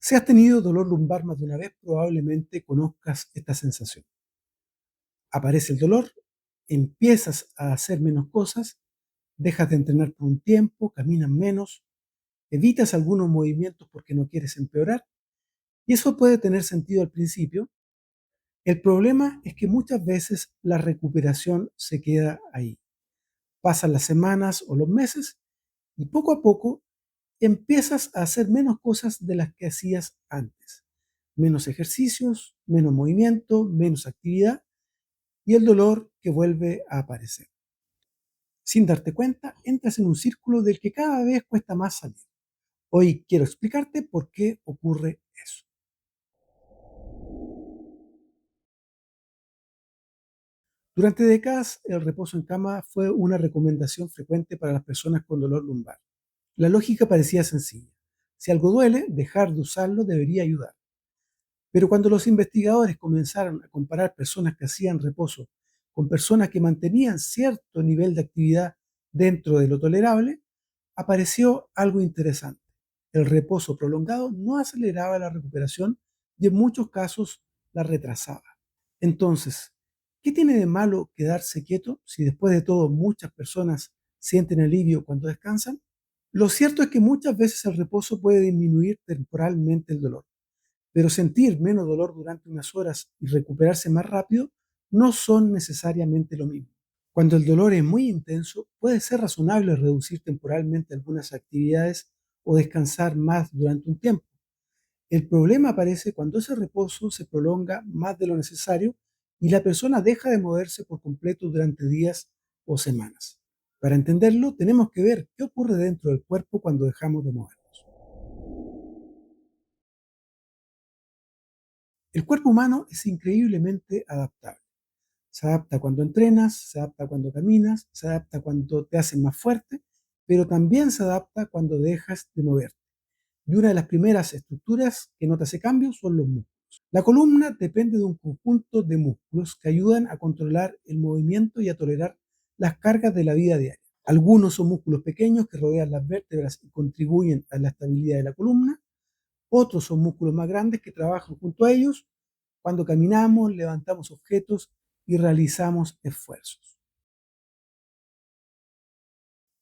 Si has tenido dolor lumbar más de una vez, probablemente conozcas esta sensación. Aparece el dolor, empiezas a hacer menos cosas, dejas de entrenar por un tiempo, caminas menos, evitas algunos movimientos porque no quieres empeorar, y eso puede tener sentido al principio. El problema es que muchas veces la recuperación se queda ahí. Pasan las semanas o los meses y poco a poco empiezas a hacer menos cosas de las que hacías antes. Menos ejercicios, menos movimiento, menos actividad y el dolor que vuelve a aparecer. Sin darte cuenta, entras en un círculo del que cada vez cuesta más salir. Hoy quiero explicarte por qué ocurre eso. Durante décadas, el reposo en cama fue una recomendación frecuente para las personas con dolor lumbar. La lógica parecía sencilla. Si algo duele, dejar de usarlo debería ayudar. Pero cuando los investigadores comenzaron a comparar personas que hacían reposo con personas que mantenían cierto nivel de actividad dentro de lo tolerable, apareció algo interesante. El reposo prolongado no aceleraba la recuperación y en muchos casos la retrasaba. Entonces, ¿qué tiene de malo quedarse quieto si después de todo muchas personas sienten alivio cuando descansan? Lo cierto es que muchas veces el reposo puede disminuir temporalmente el dolor, pero sentir menos dolor durante unas horas y recuperarse más rápido no son necesariamente lo mismo. Cuando el dolor es muy intenso, puede ser razonable reducir temporalmente algunas actividades o descansar más durante un tiempo. El problema aparece cuando ese reposo se prolonga más de lo necesario y la persona deja de moverse por completo durante días o semanas. Para entenderlo, tenemos que ver qué ocurre dentro del cuerpo cuando dejamos de movernos. El cuerpo humano es increíblemente adaptable. Se adapta cuando entrenas, se adapta cuando caminas, se adapta cuando te haces más fuerte, pero también se adapta cuando dejas de moverte. Y una de las primeras estructuras que nota ese cambio son los músculos. La columna depende de un conjunto de músculos que ayudan a controlar el movimiento y a tolerar las cargas de la vida diaria. Algunos son músculos pequeños que rodean las vértebras y contribuyen a la estabilidad de la columna. Otros son músculos más grandes que trabajan junto a ellos cuando caminamos, levantamos objetos y realizamos esfuerzos.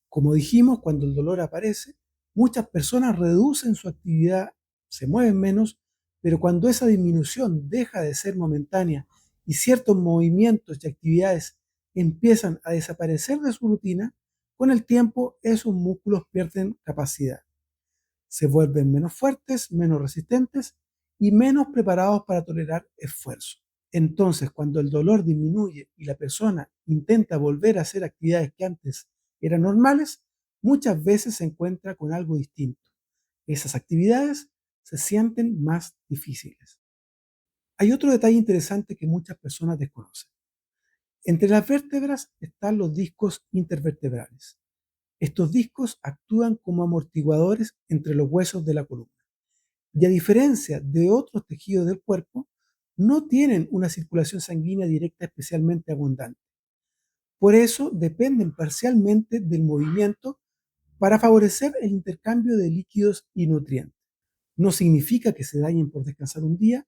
Como dijimos, cuando el dolor aparece, muchas personas reducen su actividad, se mueven menos, pero cuando esa disminución deja de ser momentánea y ciertos movimientos y actividades empiezan a desaparecer de su rutina, con el tiempo esos músculos pierden capacidad. Se vuelven menos fuertes, menos resistentes y menos preparados para tolerar esfuerzo. Entonces, cuando el dolor disminuye y la persona intenta volver a hacer actividades que antes eran normales, muchas veces se encuentra con algo distinto. Esas actividades se sienten más difíciles. Hay otro detalle interesante que muchas personas desconocen. Entre las vértebras están los discos intervertebrales. Estos discos actúan como amortiguadores entre los huesos de la columna. Y a diferencia de otros tejidos del cuerpo, no tienen una circulación sanguínea directa especialmente abundante. Por eso dependen parcialmente del movimiento para favorecer el intercambio de líquidos y nutrientes. No significa que se dañen por descansar un día,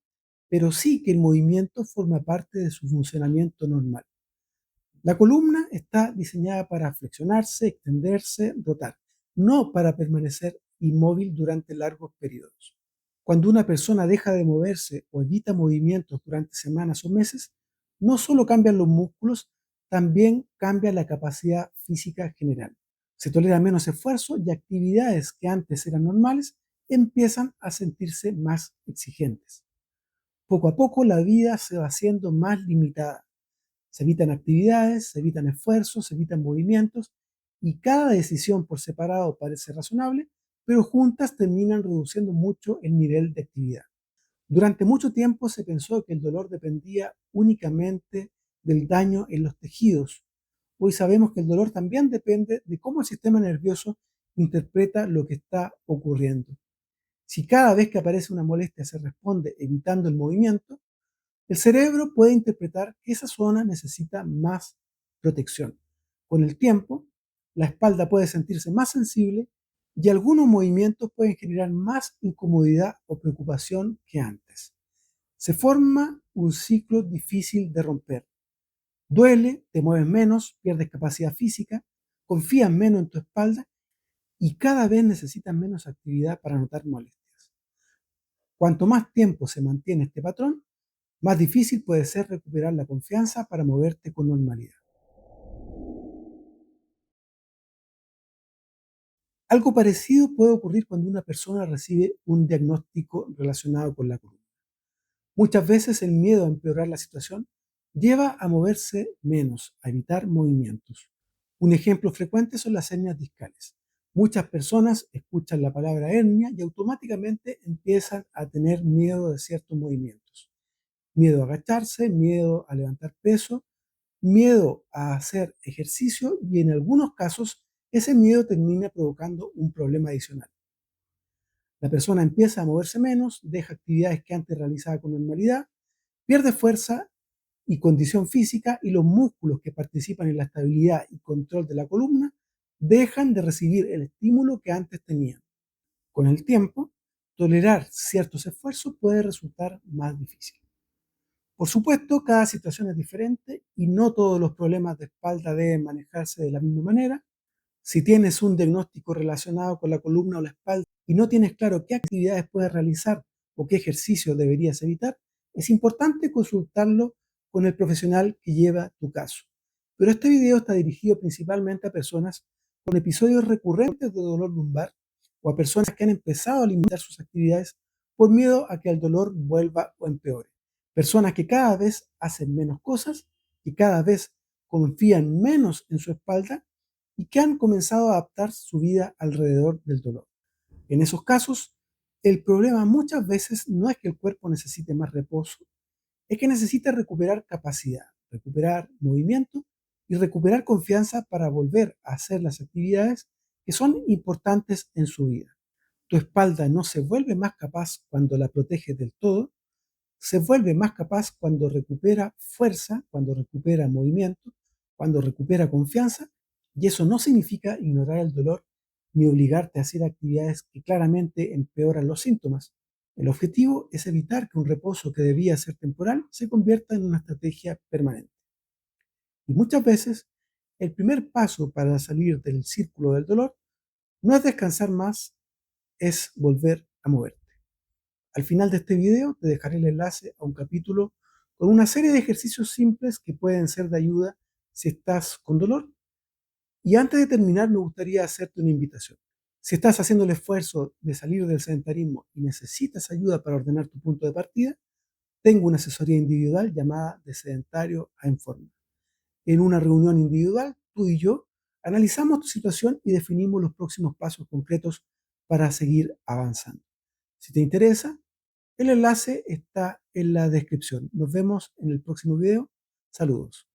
pero sí que el movimiento forma parte de su funcionamiento normal. La columna está diseñada para flexionarse, extenderse, rotar, no para permanecer inmóvil durante largos periodos. Cuando una persona deja de moverse o evita movimientos durante semanas o meses, no solo cambian los músculos, también cambia la capacidad física general. Se tolera menos esfuerzo y actividades que antes eran normales empiezan a sentirse más exigentes. Poco a poco la vida se va haciendo más limitada. Se evitan actividades, se evitan esfuerzos, se evitan movimientos y cada decisión por separado parece razonable, pero juntas terminan reduciendo mucho el nivel de actividad. Durante mucho tiempo se pensó que el dolor dependía únicamente del daño en los tejidos. Hoy sabemos que el dolor también depende de cómo el sistema nervioso interpreta lo que está ocurriendo. Si cada vez que aparece una molestia se responde evitando el movimiento, el cerebro puede interpretar que esa zona necesita más protección. Con el tiempo, la espalda puede sentirse más sensible y algunos movimientos pueden generar más incomodidad o preocupación que antes. Se forma un ciclo difícil de romper. Duele, te mueves menos, pierdes capacidad física, confías menos en tu espalda y cada vez necesitas menos actividad para notar molestias. Cuanto más tiempo se mantiene este patrón, más difícil puede ser recuperar la confianza para moverte con normalidad. Algo parecido puede ocurrir cuando una persona recibe un diagnóstico relacionado con la columna. Muchas veces el miedo a empeorar la situación lleva a moverse menos, a evitar movimientos. Un ejemplo frecuente son las hernias discales. Muchas personas escuchan la palabra hernia y automáticamente empiezan a tener miedo de ciertos movimientos. Miedo a agacharse, miedo a levantar peso, miedo a hacer ejercicio y en algunos casos ese miedo termina provocando un problema adicional. La persona empieza a moverse menos, deja actividades que antes realizaba con normalidad, pierde fuerza y condición física y los músculos que participan en la estabilidad y control de la columna dejan de recibir el estímulo que antes tenían. Con el tiempo, tolerar ciertos esfuerzos puede resultar más difícil. Por supuesto, cada situación es diferente y no todos los problemas de espalda deben manejarse de la misma manera. Si tienes un diagnóstico relacionado con la columna o la espalda y no tienes claro qué actividades puedes realizar o qué ejercicios deberías evitar, es importante consultarlo con el profesional que lleva tu caso. Pero este video está dirigido principalmente a personas con episodios recurrentes de dolor lumbar o a personas que han empezado a limitar sus actividades por miedo a que el dolor vuelva o empeore. Personas que cada vez hacen menos cosas, que cada vez confían menos en su espalda y que han comenzado a adaptar su vida alrededor del dolor. En esos casos, el problema muchas veces no es que el cuerpo necesite más reposo, es que necesita recuperar capacidad, recuperar movimiento y recuperar confianza para volver a hacer las actividades que son importantes en su vida. Tu espalda no se vuelve más capaz cuando la proteges del todo, se vuelve más capaz cuando recupera fuerza, cuando recupera movimiento, cuando recupera confianza, y eso no significa ignorar el dolor ni obligarte a hacer actividades que claramente empeoran los síntomas. El objetivo es evitar que un reposo que debía ser temporal se convierta en una estrategia permanente. Y muchas veces, el primer paso para salir del círculo del dolor no es descansar más, es volver a moverte. Al final de este video te dejaré el enlace a un capítulo con una serie de ejercicios simples que pueden ser de ayuda si estás con dolor. Y antes de terminar, me gustaría hacerte una invitación. Si estás haciendo el esfuerzo de salir del sedentarismo y necesitas ayuda para ordenar tu punto de partida, tengo una asesoría individual llamada De Sedentario a En Forma. En una reunión individual, tú y yo analizamos tu situación y definimos los próximos pasos concretos para seguir avanzando. Si te interesa, el enlace está en la descripción. Nos vemos en el próximo video. Saludos.